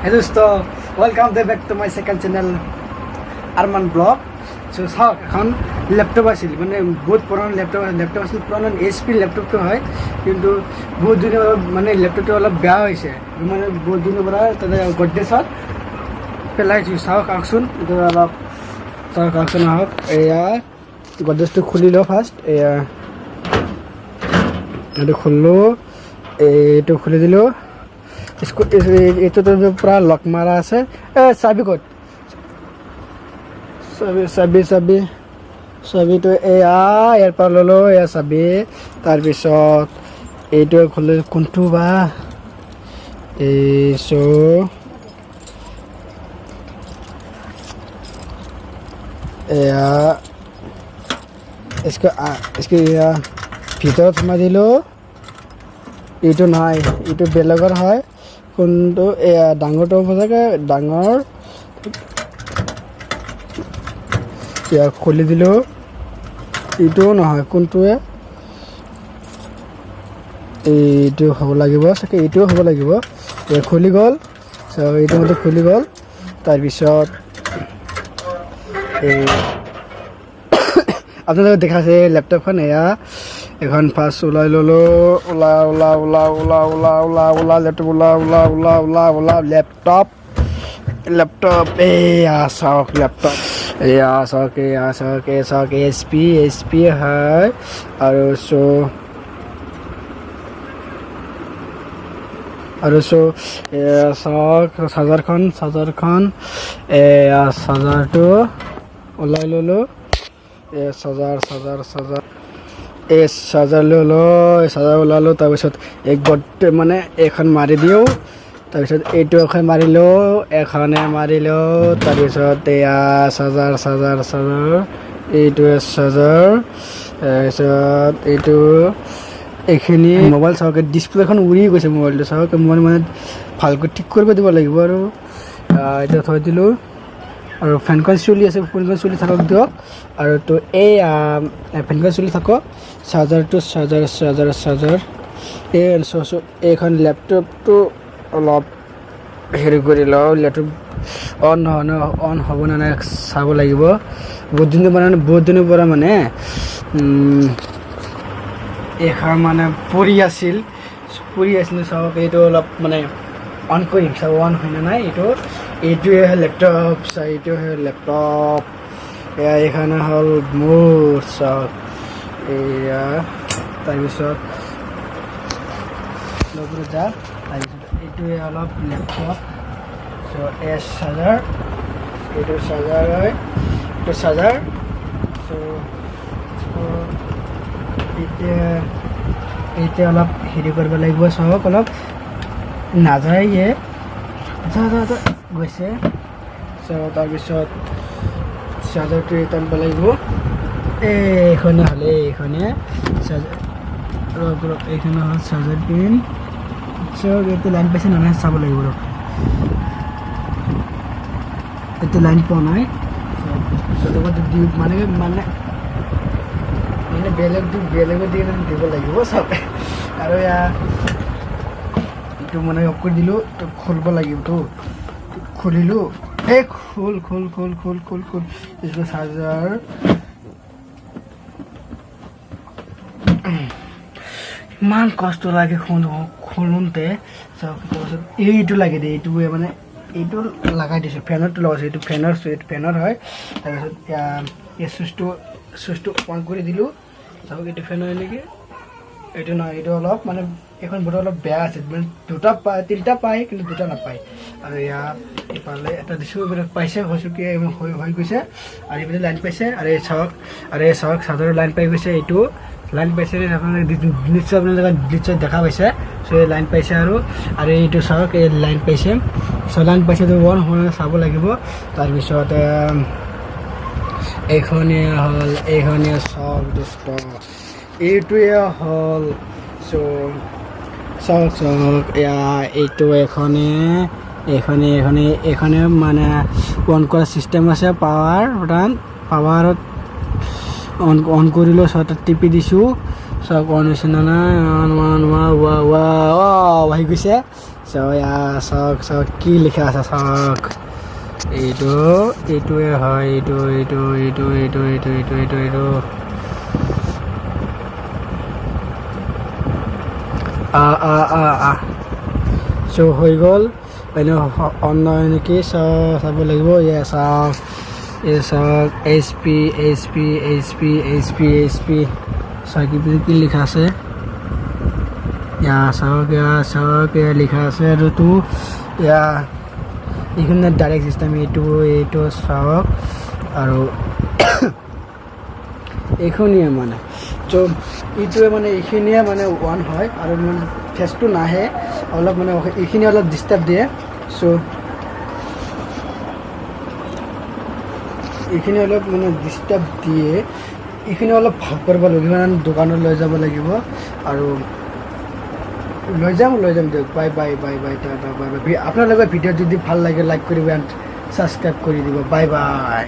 Hey Dosto, welcome back to my second channel, Arman blog. So চাওক এখন laptop আছিল মানে বহুত পুৰণা ল্যাপটপ আছিল পুৰণা HP ল্যাপটপটো হয় কিন্তু বহুত দিনৰ মানে ল্যাপটপটো অলপ বেয়া হৈছে মানে বহুত দিনৰ পৰা তাতে গড্ৰেজত পেলাইছো চাওক আকচোন এটা অলপ চাওক আকচোন আহক এয়া গড্ৰেজটো খুলি লও ফাৰ্ষ্ট এয়া এইটো খুললো এইটো খুলি দিলো इसको ये तो पूरा लॉक मारा আছে চাবি কত চাবি তো এয়া ইয়াৰ পৰা ললো এয়া চাবি তাৰ পিছত এইটো খুলি কোনটো বা এইছো এয়া इसके या ভিতৰত সোমাই দিলো এইটো নাই এইটো বেলেগৰ হয় কোনটো এয়া ডাঙৰটো বজাকে ডাঙৰ ইয়া খুলি দিলো এইটো নহয় কোনটোৱে এইটো হ'ব লাগিব সাকে এইটো হ'ব লাগিব এ খুলি গল সো এইটো মতে খুলি গল তাৰ পিছত এই আপোনালোকে দেখাছে ল্যাপটপখন এয়া এখন ফার্স্ট ওলাই ললো ওলা ল্যাপটপ এয়া চাওক ল্যাপটপ এয়া চাওক HP হয় আৰু এয়া চাওক চাৰ্জাৰখন এয়া চাৰ্জাৰটো ওলাই ললো এয়া চাৰ্জাৰ এই চাৰ্জাৰ ললো চাৰ্জাৰ ওলালো তাৰপিছত এক গটে মানে এখন মাৰি দিও তাৰপিছত এইটো এখন মাৰিলো এখনে মাৰিলো তাৰপিছত এয়া চাৰ্জাৰ এইটো চাৰ্জাৰ তাৰপিছত এইটো এইখিনি মোবাইল চাওক ডিসপ্লেখন উৰি গৈছে মোবাইলটো চাওক মই মানে ভালকৈ ঠিক কৰিব দিব লাগিব আৰু এটা থৈ দিলো আৰু ফেনখন চলি আছে ফেনখন চলি থাকক দিয়ক আৰু তো এই ফেনখন চলি থাকক চাৰ্জাৰ এই এইখন ল্যাপটপটো অলপ হেৰি কৰি লওঁ ল্যাপটপ অন হ'ব না নাই চাব লাগিব বহুত দিনৰ পৰা মানে এইখন মানে পৰি আছিল চাওক এইটো অলপ মানে অন কৰিম চাব অন হয় না নাই এইটোৱে ল্যাপটপ এইটোৱে ল্যাপটপ এখানে হল মোৰ চাওক এয়া তাৰপিছত এইটোৱে অলপ ল্যাপটপ সো চাৰ্জাৰ এইটো চাৰ্জাৰ হয় সো এতিয়া অলপ হেৰি কৰিব লাগিব চাওক অলপ নাযায় যা গৈছে তাৰপিছত চাৰ্জাৰটো টানিব লাগিব এইখনে হ'লে এইখনে এইখনে হ'ল চাৰ্জাৰ পিন এইটো লাইন পাইছে নাই চাব লাগিব এইটো লাইন পোৱা নাই মানে বেলেগত দি দিব লাগিব চাওক আৰু এইটো মানে অফ কৰি দিলোঁ খুলিব লাগিবতো খুলিলো এই খোল इसको চাৰ্জাৰ ইমান কষ্ট লাগে খুলোতে এইটো লাগে দে এইটো মানে এইটো লগাই দিছোঁ ফেনৰটো লগাইছোঁ এইটো ফেনৰ হয় তাৰপিছত এই চুইচটো অন কৰি দিলোঁ চাওক এইটো ফেন হয় নেকি এইটো নহয় এইটো অলপ মানে এখন বটল অলপ বেয়া আছে মানে দুটা পায় তিনিটা পায় কিন্তু দুটা নাপায় আৰু ইয়াত ইফালে এটা দিছোঁ পাইছে হৈছোঁ কি হৈ গৈছে আৰু এইফালে লাইন পাইছে আৰু এই চাওক চাৰ্জাৰৰ লাইন পাই গৈছে এইটো লাইন পাইছে নিশ্চয় আপোনালোকে নিশ্চয় দেখা পাইছে চ' এই লাইন পাইছে আৰু এইটো চাওক এই লাইন পাইছে চ' লাইন পাইছে অন হৈ চাব লাগিব তাৰপিছত এইখনে চাওক দোস্ত এইটোৱে হ'ল চাওক এয়া এইটো এইখনে মানে অন কৰা চিষ্টেম আছে পাৱাৰত অন কৰিলো সব টিপি দিছো সব অন হৈছে না নাই অন আহি গৈছে চাওক কি লিখা আছে চাওক এইটোৱে হয় এইটো চ' হৈ গ'ল অন্য নেকি চাব লাগিব চাওক HP চাওক কি লিখা আছে চাওক লিখা আছে আৰু এইখিনি ডাইৰেক্ট চিষ্টেম এইটো চাওক আৰু এইখিনিয়ে মানে চ' এইটোৱে মানে এইখিনিয়ে মানে ওৱান হয় আৰু মানে ফেচটো নাহে অলপ মানে এইখিনি অলপ ডিষ্টাৰ্ব দিয়ে চ' এইখিনি অলপ মানে ডিষ্টাৰ্ব দিয়ে এইখিনি অলপ ভাল কৰিব লাগিব দোকানত লৈ যাব লাগিব আৰু লৈ যাম দিয়ক বাই বাই আপোনালোকৰ ভিডিঅ' যদি ভাল লাগে লাইক কৰিব এণ্ড ছাবস্ক্ৰাইব কৰি দিব বাই বাই